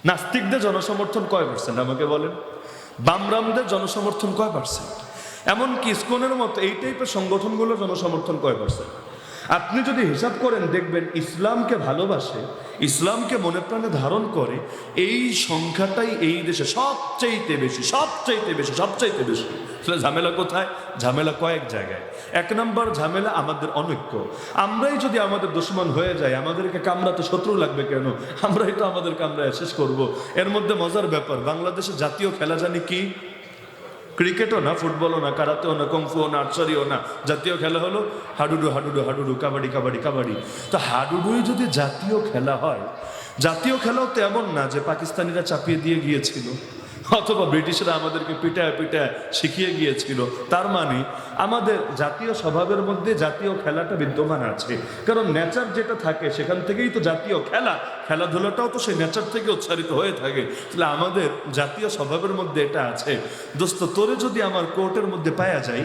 নাস্তিকদের জনসমর্থন কয় পার্সেন্ট আমাকে বলেন? বামরামদের জনসমর্থন কয় পার্সেন্ট? এমনকি ইসকনের মতো এই টাইপের সংগঠনগুলোর জনসমর্থন কয় পার্সেন্ট? আপনি যদি হিসাব করেন দেখবেন ইসলামকে ভালোবাসে, ইসলামকে মনে প্রাণে ধারণ করে এই সংখ্যাটাই এই দেশে সবচাইতে বেশি, সবচাইতে বেশি, সবচাইতে বেশি। তাহলে ঝামেলা কোথায়? ঝামেলা কয়েক জায়গায়। এক নম্বর ঝামেলা আমাদের অনৈক্য। আমরাই যদি আমাদের দুশমন হয়ে যায়, আমাদেরকে কামড়াতে শত্রু লাগবে কেন? আমরাই তো আমাদের কামড়ায় শেষ করব। এর মধ্যে মজার ব্যাপার, বাংলাদেশের জাতীয় খেলা জানি কি? ক্রিকেটও না, ফুটবলও না, কারাতেও না, কংফুও না, আর্চারিও না। জাতীয় খেলা হলো হাডুডু, হাডুডু, হাডুডু, কাবাডি, কাবাডি, কাবাডি। তো হাডুডুই যদি জাতীয় খেলা হয়, জাতীয় খেলাও তো এমন না যে পাকিস্তানিরা চাপিয়ে দিয়ে গিয়েছিল অথবা ব্রিটিশরা আমাদেরকে পিটায় পিটায় শিখিয়ে গিয়েছিল। তার মানে আমাদের জাতীয় স্বভাবের মধ্যে জাতীয় খেলাটা বিদ্যমান আছে। কারণ নেচার যেটা থাকে সেখান থেকেই তো জাতীয় খেলা, খেলাধুলাটাও তো সেই নেচার থেকে উচ্চারিত হয়ে থাকে। তাহলে আমাদের জাতীয় স্বভাবের মধ্যে এটা আছে। দোস্ত, তোরে যদি আমার কোর্টের মধ্যে পাওয়া যায়,